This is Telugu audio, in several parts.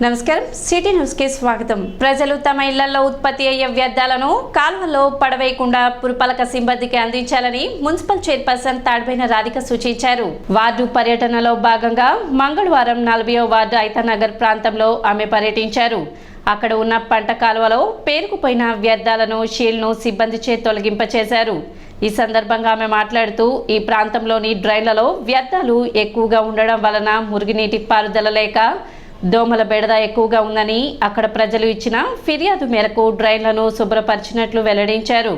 నమస్కారం సిటీ న్యూస్ కి స్వాగతం. ప్రజలు తమ ఇళ్లలో ఉత్పత్తి అయ్యే వ్యర్థాలను కాలువలో పడవేయకుండా పురపాలక సిబ్బందికి అందించాలని మున్సిపల్ చైర్పర్సన్ తాడ్బైన రాధిక సూచించారు. వార్డు పర్యటనలో భాగంగా మంగళవారం 40వ వార్డు ఐతానగర్ ప్రాంతంలో ఆమె పర్యటించారు. అక్కడ ఉన్న పంట కాలువలో పేరుకుపోయిన వ్యర్థాలను షీల్డ్ను సిబ్బందిచే తొలగింపచేశారు. ఈ సందర్భంగా ఆమె మాట్లాడుతూ ఈ ప్రాంతంలోని డ్రైన్లలో వ్యర్థాలు ఎక్కువగా ఉండడం వలన మురుగునీటి పారుదల లేక దోమల బెడద ఎక్కువగా ఉందని అక్కడ ప్రజలు ఇచ్చిన ఫిర్యాదు మేరకు డ్రైన్లను శుభ్రపరిచినట్లు వెల్లడించారు.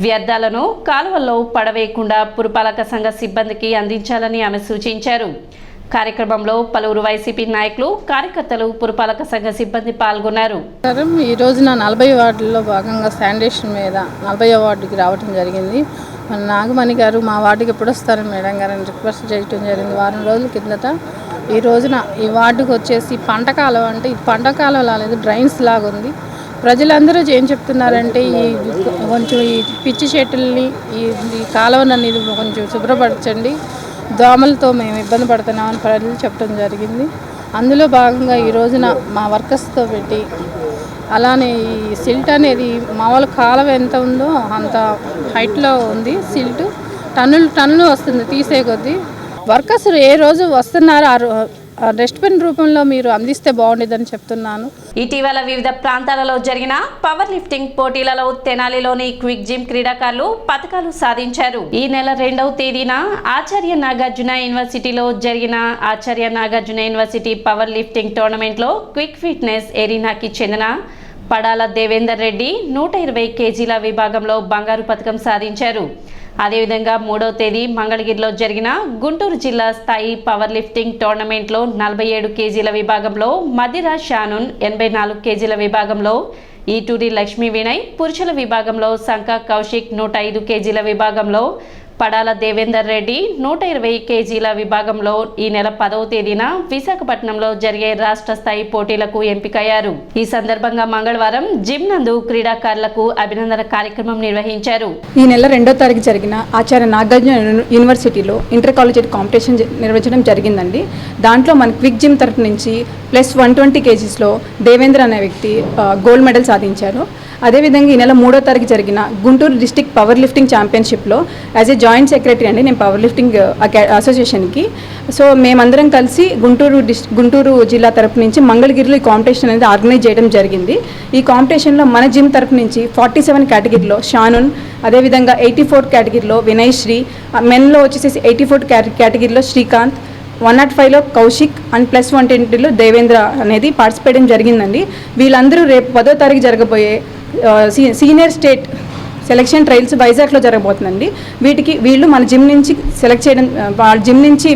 వ్యర్థాలను కాలువల్లో పడవేయకుండా పురపాలక సంఘ సిబ్బందికి అందించాలని ఆమె సూచించారు. కార్యక్రమంలో పలువురు వైసీపీ నాయకులు, కార్యకర్తలు, పురపాలక సంఘ సిబ్బంది పాల్గొన్నారు. ఈ రోజున 40 వార్డుల్లో భాగంగా శానిటేషన్ మీద 40వ వార్డుకి రావడం జరిగింది. మన నాగమణి గారు మా వార్డుకి ఎప్పుడు వస్తారు మేడం గారని రిక్వెస్ట్ చేయడం జరిగింది వారం రోజుల కిందట. ఈ రోజున ఈ వార్డుకు వచ్చేసి పంట కాలువ అంటే ఇది పంట కాలువ లాలేదు, డ్రైన్స్ లాగా ఉంది. ప్రజలందరూ ఏం చెప్తున్నారంటే కొంచెం ఈ పిచ్చి చెట్టుల్ని ఈ కాలువనని కొంచెం శుభ్రపరచండి, దోమలతో మేము ఇబ్బంది పడుతున్నామని ప్రజలు చెప్పడం జరిగింది. అందులో భాగంగా ఈ రోజున మా వర్కర్స్తో పెట్టి అలానే ఈ సిల్ట్ అనేది మామూలు కాలువ ఎంత ఉందో అంత హైట్లో ఉంది. సిల్ట్ టన్నులు వస్తుంది తీసే కొద్దీ. వర్కర్స్ ఏ రోజు వస్తున్నారు డస్ట్బిన్ రూపంలో మీరు అందిస్తే బాగుండేదని చెప్తున్నాను. ఇటీవల వివిధ ప్రాంతాలలో జరిగిన పవర్ లిఫ్టింగ్ పోటీలలో తెనాలిలోని క్విక్ జిమ్ క్రీడాకారులు పతకాలు సాధించారు. ఈ నెల 2వ తేదీన ఆచార్య నాగార్జున యూనివర్సిటీలో జరిగిన Acharya Nagarjuna university power lifting టోర్నమెంట్లో క్విక్ ఫిట్నెస్ ఏరీనాకి చెందిన పడాల దేవేందర్ రెడ్డి 120 కేజీల విభాగంలో బంగారు పతకం సాధించారు. అదేవిధంగా 3వ తేదీ మంగళగిరిలో జరిగిన గుంటూరు జిల్లా స్థాయి పవర్ లిఫ్టింగ్ టోర్నమెంట్లో 47 కేజీల విభాగంలో మదిరా షానున్, 84 కేజీల విభాగంలో ఈటూరి లక్ష్మీ వినయ్, పురుషుల విభాగంలో సంకా కౌశిక్ 105 కేజీల విభాగంలో పడాల దేవేందర్ రెడ్డి 120 కేజీల విభాగంలో ఈ నెల 10వ తేదీన విశాఖపట్నంలో జరిగే రాష్ట్ర స్థాయి పోటీలకు ఎంపికయ్యారు. ఈ సందర్భంగా మంగళవారం జిమ్ నందు క్రీడాకారులకు అభినందన కార్యక్రమం నిర్వహించారు. ఈ నెల 2వ తారీఖు జరిగిన ఆచార్య నాగార్జున యూనివర్సిటీలో ఇంటర్ కాలేజియేట్ కాంపిటీషన్ నిర్వహించడం జరిగిందండి. దాంట్లో మన క్విక్ జిమ్ తరఫు నుంచి ప్లస్ 120 కేజీస్లో దేవేంద్ర అనే వ్యక్తి గోల్డ్ మెడల్ సాధించారు. అదేవిధంగా ఈ నెల 3వ తారీఖు జరిగిన గుంటూరు డిస్టిక్ పవర్ లిఫ్టింగ్ ఛాంపియన్షిప్లో యాజ్ ఏ జాయింట్ సెక్రటరీ అండి నేను పవర్ లిఫ్టింగ్ అసోసియేషన్కి. సో మేమందరం కలిసి గుంటూరు జిల్లా తరపు నుంచి మంగళగిరిలో ఈ కాంపిటీషన్ అనేది ఆర్గనైజ్ చేయడం జరిగింది. ఈ కాంపిటీషన్లో మన జిమ్ తరపు నుంచి 47 కేటగిరీలో షానున్, అదేవిధంగా 84 కేటగిరీలో వినయ్ శ్రీ, మెన్లో వచ్చేసి 84 కేటగిరీలో శ్రీకాంత్, 105లో కౌశిక్ అండ్ ప్లస్ 120లో దేవేంద్ర అనేది పార్టిసిపేట్ చేయడం జరిగిందండి. వీళ్ళందరూ రేపు 10వ తారీఖు జరగబోయే సీనియర్ స్టేట్ సెలక్షన్ ట్రయల్స్ వైజాగ్లో జరగబోతుందండి. వీళ్ళు మన జిమ్ నుంచి సెలెక్ట్ చేయడం, వాళ్ళ జిమ్ నుంచి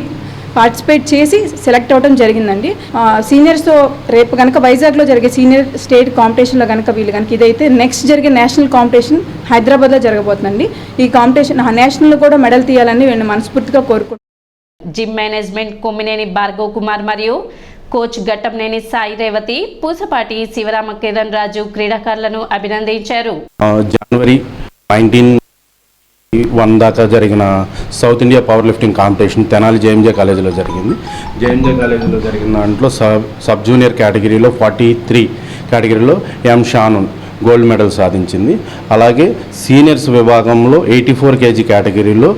పార్టిసిపేట్ చేసి సెలెక్ట్ అవ్వడం జరిగిందండి. సీనియర్స్తో రేపు కనుక వైజాగ్లో జరిగే సీనియర్ స్టేట్ కాంపిటీషన్లో కనుక వీళ్ళు కనుక ఇదైతే నెక్స్ట్ జరిగే నేషనల్ కాంపిటీషన్ హైదరాబాద్లో జరగబోతుందండి. ఈ కాంపిటీషన్ నేషనల్లో కూడా మెడల్ తీయాలని నేను మనస్ఫూర్తిగా కోరుకుంటున్నాను. జిమ్ మేనేజ్మెంట్ కొమ్మినేని భార్గవ్ కుమార్ మరియు కోచ్ ఘట్టంనేని సాయి రేవతి, పూసపాటి శివరామ కిరణ్ రాజు క్రీడాకారులను అభినందించారు. జనవరి 19 దాకా జరిగిన south India power lifting competition Tenali JMJ కాలేజీలో జరిగింది. జేఎంజే కాలేజీలో జరిగిన దాంట్లో సబ్ జూనియర్ కేటగిరీలో 43 కేటగిరీలో ఎం షానున్ గోల్డ్ మెడల్ సాధించింది. అలాగే సీనియర్స్ విభాగంలో 84 కేజీ కేటగిరీలో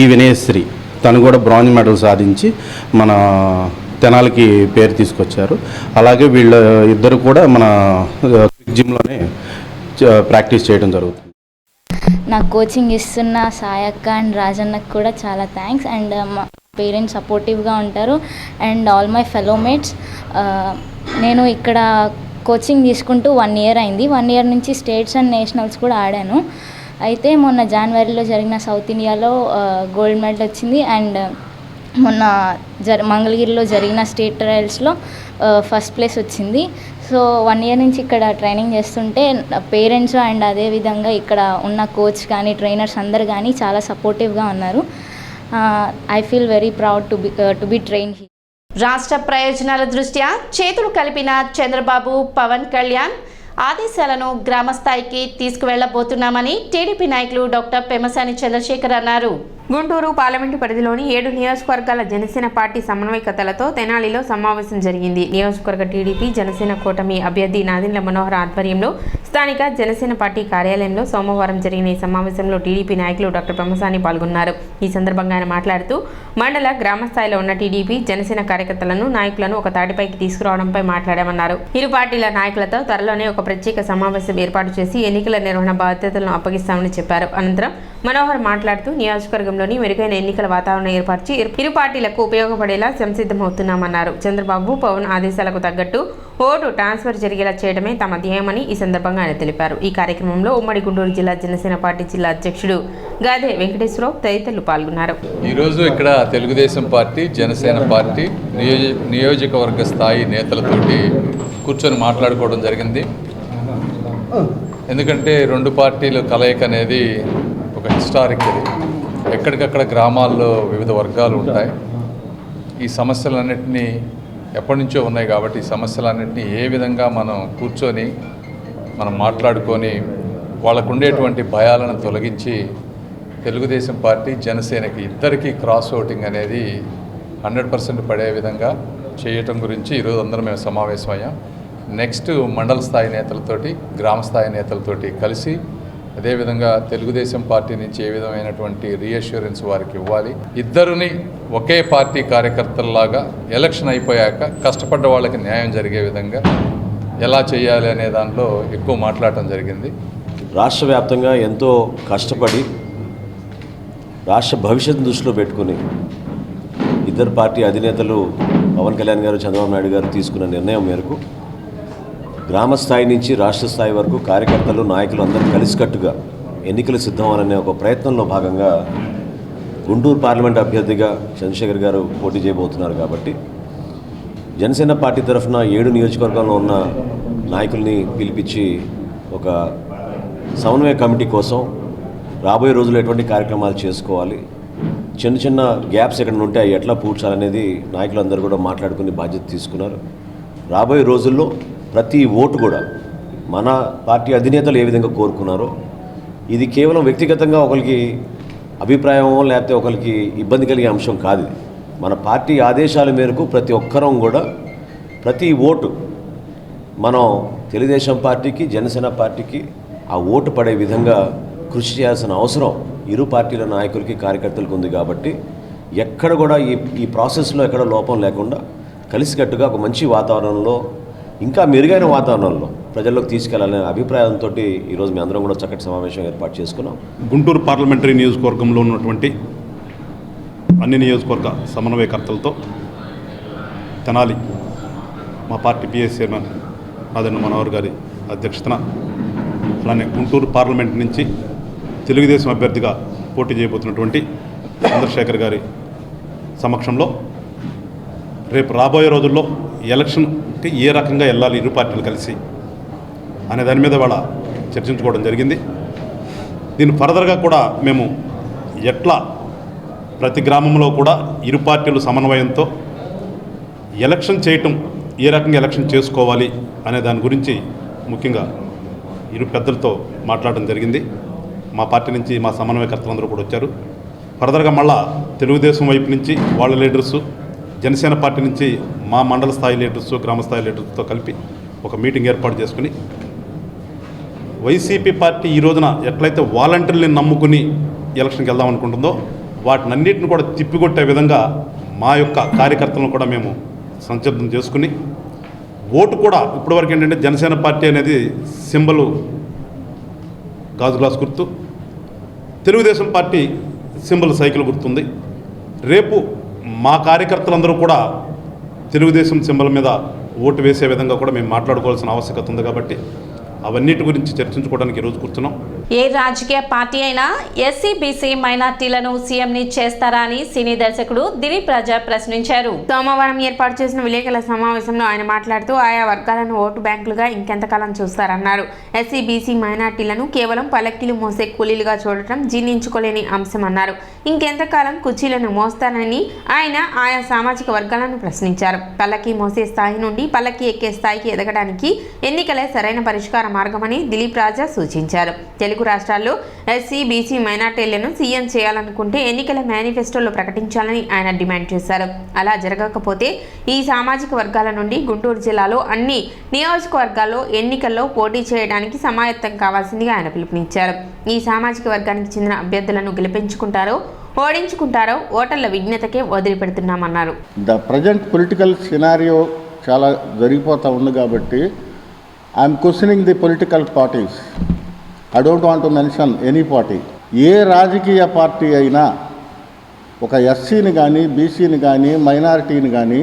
ఈ వినయశ్రీ తను కూడా బ్రాంజ్ మెడల్ సాధించి మన తెనాలికి పేరు తీసుకొచ్చారు. అలాగే వీళ్ళ ఇద్దరు కూడా మన జిమ్లోనే ప్రాక్టీస్ చేయడం జరుగుతుంది. నాకు కోచింగ్ ఇస్తున్న సాయక్క అండ్ రాజన్నకు కూడా చాలా థ్యాంక్స్. అండ్ మా పేరెంట్స్ సపోర్టివ్గా ఉంటారు and all my fellow mates. నేను ఇక్కడ కోచింగ్ తీసుకుంటూ 1 ఇయర్ అయింది. 1 ఇయర్ నుంచి స్టేట్స్ అండ్ నేషనల్స్ కూడా ఆడాను. అయితే మొన్న జనవరిలో జరిగిన సౌత్ ఇండియాలో గోల్డ్ మెడల్ వచ్చింది. అండ్ మొన్న మంగళగిరిలో జరిగిన స్టేట్ ట్రయల్స్లో ఫస్ట్ ప్లేస్ వచ్చింది. సో 1 ఇయర్ నుంచి ఇక్కడ ట్రైనింగ్ చేస్తుంటే పేరెంట్స్ అండ్ అదేవిధంగా ఇక్కడ ఉన్న కోచ్ కానీ ట్రైనర్స్ అందరు కానీ చాలా సపోర్టివ్గా ఉన్నారు. I feel very proud to be train here. రాష్ట్ర ప్రయోజనాల దృష్ట్యా చేతులు కలిపిన చంద్రబాబు, పవన్ కళ్యాణ్ ఆదేశాలను గ్రామ స్థాయికి తీసుకువెళ్లబోతున్నామని టీడీపీ నాయకులు డాక్టర్ పెమ్మసాని చంద్రశేఖర్ అన్నారు. గుంటూరు పార్లమెంటు పరిధిలోని 7 నియోజకవర్గాల జనసేన పార్టీ సమన్వయకర్తలతో తెనాలిలో సమావేశం జరిగింది. నియోజకవర్గ టీడీపీ జనసేన కూటమి అభ్యర్థి నాదెండ్ల మనోహర్ ఆధ్వర్యంలో స్థానిక జనసేన పార్టీ కార్యాలయంలో సోమవారం జరిగిన ఈ సమావేశంలో టీడీపీ నాయకులు డాక్టర్ ప్రమసాని పాల్గొన్నారు. ఈ సందర్భంగా ఆయన మాట్లాడుతూ మండల గ్రామ స్థాయిలో ఉన్న టీడీపీ జనసేన కార్యకర్తలను నాయకులను ఒక తాటిపైకి తీసుకురావడంపై మాట్లాడామన్నారు. ఇరు పార్టీల నాయకులతో త్వరలోనే ఒక ప్రత్యేక సమావేశం ఏర్పాటు చేసి ఎన్నికల నిర్వహణ బాధ్యతలను అప్పగిస్తామని చెప్పారు. అనంతరం మనోహర్ మాట్లాడుతూ నియోజకవర్గంలోని మెరుగైన ఎన్నికల వాతావరణం ఏర్పరిచి ఇరు పార్టీలకు ఉపయోగపడేలా సంసిద్ధమవుతున్నామన్నారు. చంద్రబాబు పవన్ ఆదేశాలకు తగ్గట్టు ఓటు ట్రాన్స్ఫర్ జరిగేలా చేయడమే తమ ధ్యేయమని ఈ సందర్భంగా ఆయన తెలిపారు. ఈ కార్యక్రమంలో ఉమ్మడి గుంటూరు జిల్లా జనసేన పార్టీ జిల్లా అధ్యక్షుడు గాదే వెంకటేశ్వరరావు తదితరులు పాల్గొన్నారు. ఈరోజు ఇక్కడ తెలుగుదేశం పార్టీ జనసేన పార్టీ నియోజకవర్గ స్థాయి నేతలతోటి కూర్చొని మాట్లాడుకోవడం జరిగింది. ఎందుకంటే రెండు పార్టీలు కలయిక అనేది ఒక హిస్టారిక్. ఎక్కడికక్కడ గ్రామాల్లో వివిధ వర్గాలు ఉంటాయి. ఈ సమస్యలన్నింటినీ ఎప్పటి నుంచో ఉన్నాయి కాబట్టి ఈ సమస్యలన్నింటినీ ఏ విధంగా మనం కూర్చొని మనం మాట్లాడుకొని వాళ్ళకు ఉండేటువంటి భయాలను తొలగించి తెలుగుదేశం పార్టీ జనసేనకి ఇద్దరికీ క్రాస్ ఓటింగ్ అనేది 100% పడే విధంగా చేయటం గురించి ఈరోజు అందరం మేము సమావేశమయ్యాం. నెక్స్ట్ మండల స్థాయి నేతలతోటి గ్రామ స్థాయి నేతలతోటి కలిసి అదేవిధంగా తెలుగుదేశం పార్టీ నుంచి ఏ విధమైనటువంటి రీఅష్యూరెన్స్ వారికి ఇవ్వాలి, ఇద్దరిని ఒకే పార్టీ కార్యకర్తల్లాగా ఎలక్షన్ అయిపోయాక కష్టపడ్డ వాళ్ళకి న్యాయం జరిగే విధంగా ఎలా చేయాలి అనే దాంట్లో ఎక్కువ మాట్లాడటం జరిగింది. రాష్ట్ర వ్యాప్తంగా ఎంతో కష్టపడి రాష్ట్ర భవిష్యత్తు దృష్టిలో పెట్టుకుని ఇద్దరు పార్టీ అధినేతలు పవన్ కళ్యాణ్ గారు చంద్రబాబు నాయుడు గారు తీసుకున్న నిర్ణయం మేరకు గ్రామ స్థాయి నుంచి రాష్ట్ర స్థాయి వరకు కార్యకర్తలు నాయకులు అందరూ కలిసికట్టుగా ఎన్నికలు సిద్ధమనే ఒక ప్రయత్నంలో భాగంగా గుంటూరు పార్లమెంట్ అభ్యర్థిగా చంద్రశేఖర్ గారు పోటీ చేయబోతున్నారు. కాబట్టి జనసేన పార్టీ తరఫున 7 నియోజకవర్గాల్లో ఉన్న నాయకుల్ని పిలిపించి ఒక సమన్వయ కమిటీ కోసం రాబోయే రోజుల్లో ఎటువంటి కార్యక్రమాలు చేసుకోవాలి, చిన్న చిన్న గ్యాప్స్ ఎక్కడ ఉంటే అవి ఎట్లా పూడ్చాలనేది నాయకులందరూ కూడా మాట్లాడుకుని బాధ్యత తీసుకున్నారు. రాబోయే రోజుల్లో ప్రతి ఓటు కూడా మన పార్టీ అధినేతలు ఏ విధంగా కోరుకున్నారో, ఇది కేవలం వ్యక్తిగతంగా ఒకరికి అభిప్రాయం లేకపోతే ఒకరికి ఇబ్బంది కలిగే అంశం కాదు. మన పార్టీ ఆదేశాల మేరకు ప్రతి ఒక్కరం కూడా ప్రతి ఓటు మనం తెలుగుదేశం పార్టీకి జనసేన పార్టీకి ఆ ఓటు పడే విధంగా కృషి చేయాల్సిన అవసరం ఇరు పార్టీల నాయకులకి కార్యకర్తలకు ఉంది. కాబట్టి ఎక్కడ కూడా ఈ ప్రాసెస్లో ఎక్కడ లోపం లేకుండా కలిసికట్టుగా ఒక మంచి వాతావరణంలో ఇంకా మెరుగైన వాతావరణంలో ప్రజల్లోకి తీసుకెళ్లాలనే అభిప్రాయంతో ఈరోజు మీ అందరం కూడా చక్కటి సమావేశం ఏర్పాటు చేసుకున్నాం. గుంటూరు పార్లమెంటరీ నియోజకవర్గంలో ఉన్నటువంటి అన్ని నియోజకవర్గ సమన్వయకర్తలతో తెనాలి మా party PS chairman Nadendla Manohar గారి అధ్యక్షతన, అలానే గుంటూరు పార్లమెంట్ నుంచి తెలుగుదేశం అభ్యర్థిగా పోటీ చేయబోతున్నటువంటి చంద్రశేఖర్ గారి సమక్షంలో రేపు రాబోయే రోజుల్లో ఎలక్షన్కి ఏ రకంగా వెళ్ళాలి ఇరు పార్టీలు కలిసి అనే దాని మీద వాళ్ళ చర్చించుకోవడం జరిగింది. దీని ఫర్దర్గా కూడా మేము ఎట్లా ప్రతి గ్రామంలో కూడా ఇరు పార్టీలు సమన్వయంతో ఎలక్షన్ చేయటం, ఏ రకంగా ఎలక్షన్ చేసుకోవాలి అనే దాని గురించి ముఖ్యంగా ఇరు పెద్దలతో మాట్లాడడం జరిగింది. మా పార్టీ నుంచి మా సమన్వయకర్తలందరూ కూడా వచ్చారు. ఫర్దర్గా మళ్ళా తెలుగుదేశం వైపు నుంచి వాళ్ళ లీడర్సు, జనసేన పార్టీ నుంచి మా మండల స్థాయి లీడర్సు, గ్రామ స్థాయి లీడర్స్తో కలిపి ఒక మీటింగ్ ఏర్పాటు చేసుకుని వైసీపీ పార్టీ ఈ రోజున ఎట్లయితే వాలంటీర్లని నమ్ముకుని ఎలక్షన్కి వెళ్దాం అనుకుంటుందో వాటినన్నిటిని కూడా తిప్పికొట్టే విధంగా మా యొక్క కార్యకర్తలను కూడా మేము సంసిద్ధం చేసుకుని ఓటు కూడా ఇప్పటివరకు ఏంటంటే జనసేన పార్టీ అనేది సింబలు గాజు గ్లాస్ గుర్తు, తెలుగుదేశం పార్టీ సింబల్ సైకిల్ గుర్తుంది. రేపు మా కార్యకర్తలందరూ కూడా తెలుగుదేశం సింబల్ మీద ఓటు వేసే విధంగా కూడా మేము మాట్లాడుకోవాల్సిన ఆవశ్యకత ఉంది. కాబట్టి అవన్నిటి గురించి చర్చించుకోవడానికి ఈరోజు కూర్చున్నాం. ఏ రాజకీయ పార్టీ అయినా ఎస్సీ బీసీ మైనార్టీలను సీఎంని చేస్తారా అని సినీ దర్శకుడు దిలీప్ రాజా ప్రశ్నించారు. సోమవారం ఏర్పాటు చేసిన విలేకరుల సమావేశంలో ఆయన మాట్లాడుతూ ఆయా వర్గాలను ఓటు బ్యాంకులుగా ఇంకెంతకాలం చూస్తారన్నారు. ఎస్సీ బీసీ మైనార్టీలను కేవలం పల్లకీలు మోసే కూలీలుగా చూడటం జీర్ణించుకోలేని అంశమన్నారు. ఇంకెంతకాలం కుర్చీలను మోస్తారని ఆయన ఆయా సామాజిక వర్గాలను ప్రశ్నించారు. పల్లకీ మోసే స్థాయి నుండి పల్లకీ ఎక్కే స్థాయికి ఎదగడానికి ఎన్నికలే సరైన పరిష్కార మార్గమని దిలీప్ రాజా సూచించారు. తెలుగు తెలుగు రాష్ట్రాల్లో ఎస్సీ, బీసీ, మైనార్టీలను సీఎం చేయాలనుకుంటే ఎన్నికల మేనిఫెస్టోలో ప్రకటించాలని ఆయన డిమాండ్ చేశారు. అలా జరగకపోతే ఈ సామాజిక వర్గాల నుండి గుంటూరు జిల్లాలో అన్ని నియోజకవర్గాల్లో ఎన్నికల్లో పోటీ చేయడానికి సమాయత్తం కావాల్సిందిగా ఆయన పిలుపునిచ్చారు. ఈ సామాజిక వర్గానికి చెందిన అభ్యర్థులను గెలిపించుకుంటారో ఓడించుకుంటారో ఓటర్ల విజ్ఞతకే వదిలిపెడుతున్నామన్నారు. ద ప్రజెంట్ పొలిటికల్ సినారియో చాలా జరిగిపోతూ ఉంది కాబట్టి I'm questioning the political parties. I don't want to mention any party. ఏ రాజకీయ పార్టీ అయినా ఒక ఎస్సీని కానీ, బీసీని కానీ, మైనారిటీని కానీ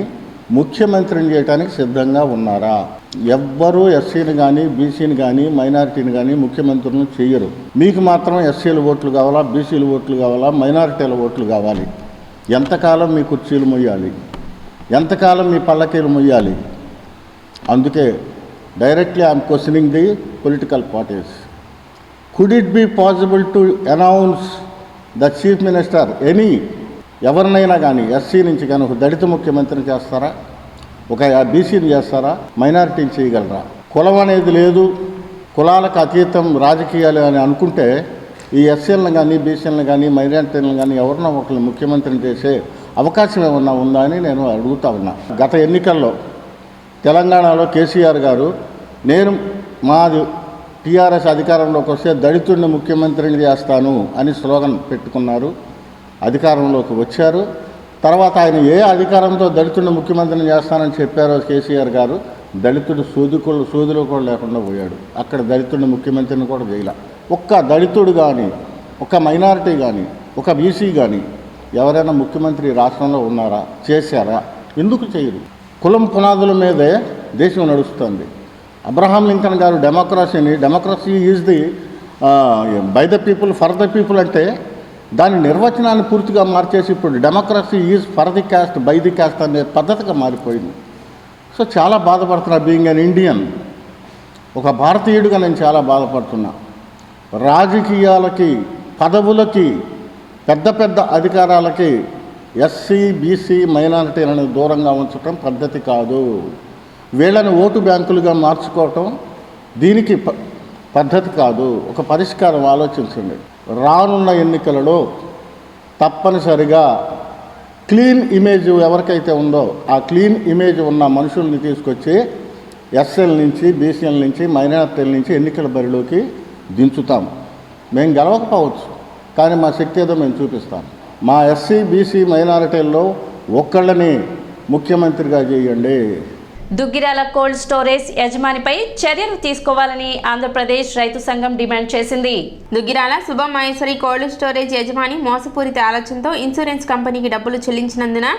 ముఖ్యమంత్రిని చేయడానికి సిద్ధంగా ఉన్నారా? ఎవ్వరూ ఎస్సీని కానీ, బీసీని కానీ, మైనారిటీని కానీ ముఖ్యమంత్రులను చేయరు. మీకు మాత్రం ఎస్సీల ఓట్లు కావాలా, బీసీల ఓట్లు కావాలా, మైనారిటీల ఓట్లు కావాలి. ఎంతకాలం మీ కుర్చీలు మొయ్యాలి? ఎంతకాలం మీ పల్లకీలు మొయ్యాలి? అందుకే directly I'm questioning the political parties. Could it be possible to announce the chief minister any ఎవరినైనా కానీ ఎస్సీ నుంచి కానీ ఒక దళిత ముఖ్యమంత్రిని చేస్తారా? ఒక బీసీని చేస్తారా? మైనారిటీని చేయగలరా? కులం అనేది లేదు, కులాలకు అతీతం రాజకీయాలు అని అనుకుంటే ఈ ఎస్సీలను కానీ, బీసీలను కానీ, మైనారిటీలను కానీ ఎవరినో ఒకరిని ముఖ్యమంత్రిని చేసే అవకాశం ఏమన్నా ఉందా అని నేను అడుగుతా ఉన్నా. గత ఎన్నికల్లో తెలంగాణలో కేసీఆర్ గారు నేను మాది టీఆర్ఎస్ అధికారంలోకి వస్తే దళితుడిని ముఖ్యమంత్రిని చేస్తాను అని స్లోగన్ పెట్టుకున్నారు. అధికారంలోకి వచ్చారు. తర్వాత ఆయన ఏ అధికారంతో దళితుడిని ముఖ్యమంత్రిని చేస్తానని చెప్పారో కేసీఆర్ గారు, దళితుడు సూదులు కూడా లేకుండా పోయాడు. అక్కడ దళితుడిని ముఖ్యమంత్రిని కూడా చేయలే. ఒక్క దళితుడు కానీ, ఒక మైనారిటీ కానీ, ఒక బీసీ కానీ ఎవరైనా ముఖ్యమంత్రి రాష్ట్రంలో ఉన్నారా? చేశారా? ఎందుకు చేయరు? కులం పునాదుల మీదే దేశం నడుస్తుంది. అబ్రహాం లింకన్ గారు democracy is the by the people for the people అంటే దాని నిర్వచనాన్ని పూర్తిగా మార్చేసి ఇప్పుడు democracy is for the cast by the caste అనే పద్ధతిగా మారిపోయింది. సో చాలా బాధపడుతున్నా. బీయింగ్ అన్ ఇండియన్, ఒక భారతీయుడిగా నేను చాలా బాధపడుతున్నా. రాజకీయాలకి, పదవులకి, పెద్ద పెద్ద అధికారాలకి ఎస్సీ, బీసీ, మైనారిటీలను దూరంగా ఉంచడం పద్ధతి కాదు. వీళ్ళని ఓటు బ్యాంకులుగా మార్చుకోవటం దీనికి పద్ధతి కాదు. ఒక పరిష్కారం ఆలోచించండి. రానున్న ఎన్నికలలో తప్పనిసరిగా క్లీన్ ఇమేజ్ ఎవరికైతే ఉందో ఆ క్లీన్ ఇమేజ్ ఉన్న మనుషుల్ని తీసుకొచ్చి ఎస్ఎల్ నుంచి, బీసీఎల్ నుంచి, మైనారిటీల నుంచి ఎన్నికల బరిలోకి దించుతాం. మేము గెలవకపోవచ్చు, కానీ మా శక్తి ఏదో మేము చూపిస్తాం. మా ఎస్సీ, బీసీ, మైనారిటీల్లో ఒక్కళ్ళని ముఖ్యమంత్రిగా చేయండి. దుగ్గిరాల కోల్డ్ స్టోరేజ్ యజమానిపై చర్యలు తీసుకోవాలని ఆంధ్రప్రదేశ్ రైతు సంఘం డిమాండ్ చేసింది. దుగ్గిరాల శుభం మహేశ్వరి కోల్డ్ స్టోరేజ్ యజమాని మోసపూరిత ఆలోచనతో ఇన్సూరెన్స్ కంపెనీకి డబ్బులు చెల్లించినందున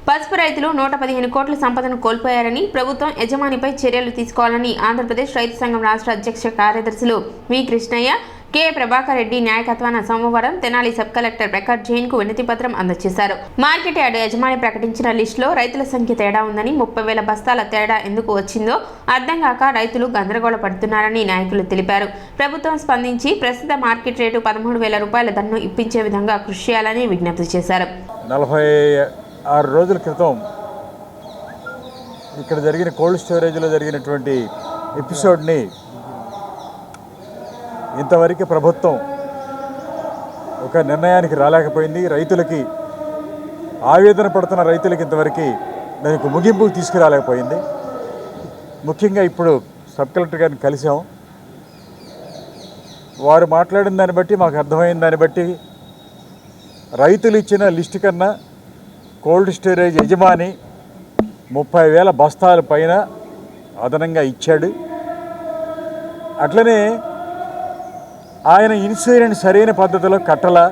పసుపు రైతులు 115 కోట్ల సంపదను కోల్పోయారని, ప్రభుత్వం యజమానిపై చర్యలు తీసుకోవాలని ఆంధ్రప్రదేశ్ రైతు సంఘం రాష్ట్ర అధ్యక్ష కార్యదర్శులు వి కృష్ణయ్య, కె ప్రభాకర్ రెడ్డి నాయకత్వాన సోమవారం తెనాలి సబ్ కలెక్టర్ ప్రకాష్ జైన్ కు వినతి పత్రం అందజేశారు. మార్కెట్ యార్డు యజమాని ప్రకటించిన లిస్టులో రైతుల సంఖ్య తేడా ఉందని, 30,000 బస్తాల తేడా ఎందుకు వచ్చిందో అర్థం కాక రైతులు గందరగోళ పడుతున్నారని నాయకులు తెలిపారు. ప్రభుత్వం స్పందించి ప్రస్తుత మార్కెట్ రేటు 13,000 రూపాయల ధరను ఇప్పించే విధంగా కృషి చేయాలని విజ్ఞప్తి చేశారు. 46 రోజుల క్రితం ఇక్కడ జరిగిన కోల్డ్ స్టోరేజ్లో జరిగినటువంటి ఎపిసోడ్ని ఇంతవరకు ప్రభుత్వం ఒక నిర్ణయానికి రాలేకపోయింది. రైతులకి, ఆవేదన పడుతున్న రైతులకి ఇంతవరకు దానికి ముగింపు తీసుకురాలేకపోయింది. ముఖ్యంగా ఇప్పుడు సబ్ కలెక్టర్ గారిని కలిసాం. వారు మాట్లాడిన దాన్ని బట్టి, మాకు అర్థమైన దాన్ని బట్టి రైతులు ఇచ్చిన లిస్టు కన్నా కోల్డ్ స్టోరేజ్ యజమాని 30,000 బస్తాల పైన అదనంగా ఇచ్చాడు. అట్లనే ఆయన ఇన్సూరెన్స్ సరైన పద్ధతిలో కట్టలా.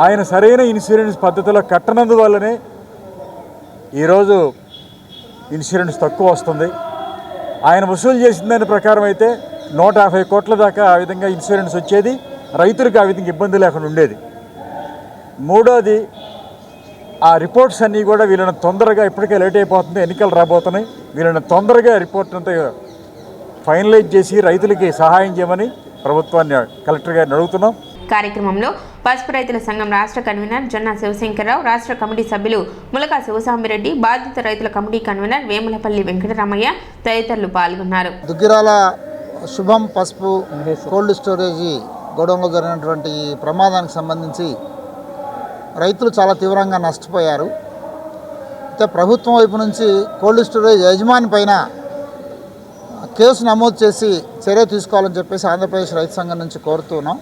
ఆయన సరైన ఇన్సూరెన్స్ పద్ధతిలో కట్టనందువల్లనే ఈరోజు ఇన్సూరెన్స్ తక్కువ వస్తుంది. ఆయన వసూలు చేసిన దాని ప్రకారం అయితే 150 కోట్ల దాకా ఆ విధంగా ఇన్సూరెన్స్ వచ్చేది, రైతులకు ఆ విధంగా ఇబ్బంది లేకుండా ఉండేది. మూడోది, ఆ రిపోర్ట్స్ అన్నీ కూడా వీళ్ళని తొందరగా, ఇప్పటికే లేట్ అయిపోతుంది, ఎన్నికలు రాబోతున్నాయి, వీళ్ళని తొందరగా రిపోర్ట్ అంతా ఫైనలైజ్ చేసి రైతులకి సహాయం చేయమని ప్రభుత్వాన్ని, కలెక్టర్ గారిని అడుగుతున్నాం. కార్యక్రమంలో పసుపు రైతుల సంఘం రాష్ట్ర కన్వీనర్ జొన్న శివశంకర్రావు, రాష్ట్ర కమిటీ సభ్యులు ములకా శివసాంబిరెడ్డి, బాధిత రైతుల కమిటీ కన్వీనర్ వేములపల్లి వెంకటరామయ్య తదితరులు పాల్గొన్నారు. దుగ్గిరాల శుభం పసుపు కోల్డ్ స్టోరేజీ గోడౌన్లో జరిగినటువంటి ఈ ప్రమాదానికి సంబంధించి రైతులు చాలా తీవ్రంగా నష్టపోయారు. అయితే ప్రభుత్వం వైపు నుంచి కోల్డ్ స్టోరేజ్ యజమాని పైన కేసు నమోదు చేసి చర్య తీసుకోవాలని చెప్పేసి ఆంధ్రప్రదేశ్ రైతు సంఘం నుంచి కోరుతున్నాం.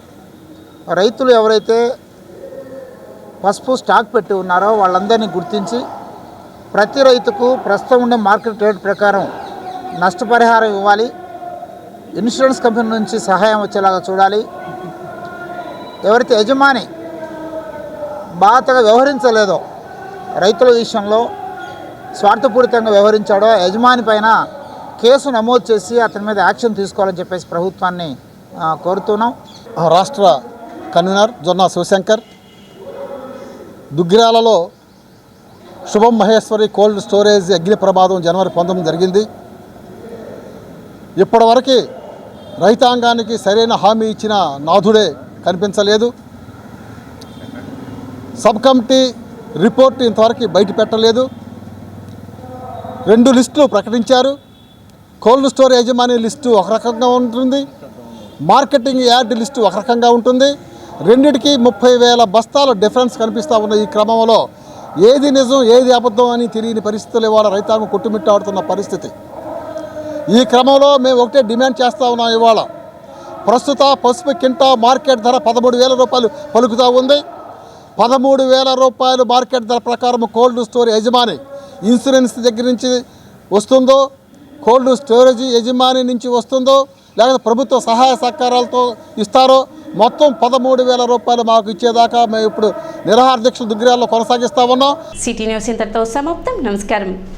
రైతులు ఎవరైతే పసుపు స్టాక్ పెట్టి ఉన్నారో వాళ్ళందరినీ గుర్తించి ప్రతి రైతుకు ప్రస్తుతం ఉండే మార్కెట్ రేట్ ప్రకారం నష్టపరిహారం ఇవ్వాలి. ఇన్సూరెన్స్ కంపెనీ నుంచి సహాయం వచ్చేలాగా చూడాలి. ఎవరైతే యజమాని బాధగా వ్యవహరించలేదో, రైతుల విషయంలో స్వార్థపూరితంగా వ్యవహరించాడో యజమాని పైన కేసు నమోదు చేసి అతని మీద యాక్షన్ తీసుకోవాలని చెప్పేసి ప్రభుత్వాన్ని కోరుతున్నాం. రాష్ట్ర కన్వీనర్ జొన్నా శివశంకర్. దుగ్గిరాలలో శుభం మహేశ్వరి కోల్డ్ స్టోరేజ్ అగ్ని ప్రమాదం జనవరి 19 జరిగింది. ఇప్పటివరకు రైతాంగానికి సరైన హామీ ఇచ్చిన నాథుడే కనిపించలేదు. సబ్ కమిటీ రిపోర్ట్ ఇంతవరకు బయట పెట్టలేదు. 2 లిస్టులు ప్రకటించారు. కోల్డ్ స్టోర్ యజమాని లిస్టు ఒక రకంగా ఉంటుంది, మార్కెటింగ్ యార్డ్ లిస్టు ఒక రకంగా ఉంటుంది. రెండిటికి 30,000 బస్తాల డిఫరెన్స్ కనిపిస్తూ ఉన్న ఈ క్రమంలో ఏది నిజం ఏది అబద్ధం అని తెలియని పరిస్థితులు ఇవాళ రైతాంగం కొట్టుమిట్టాడుతున్న పరిస్థితి. ఈ క్రమంలో మేము ఒకటే డిమాండ్ చేస్తూ ఉన్నాం. ఇవాళ ప్రస్తుత పసుపు కింటా మార్కెట్ ధర 13,000 రూపాయలు పలుకుతూ ఉంది. 13,000 రూపాయలు మార్కెట్ ధర ప్రకారం కోల్డ్ స్టోర్ యజమాని ఇన్సూరెన్స్ దగ్గర నుంచి వస్తుందో, కోల్డ్ స్టోరేజ్ యజమాని నుంచి వస్తుందో, లేకపోతే ప్రభుత్వ సహాయ సహకారాలతో ఇస్తారో, మొత్తం 13,000 రూపాయలు మాకు ఇచ్చేదాకా మేము ఇప్పుడు నిరాహార దీక్ష దుగ్గిరాల్లో కొనసాగిస్తా ఉన్నాం. సిటీ న్యూస్ ఇంతటితో సమాప్తం. నమస్కారం.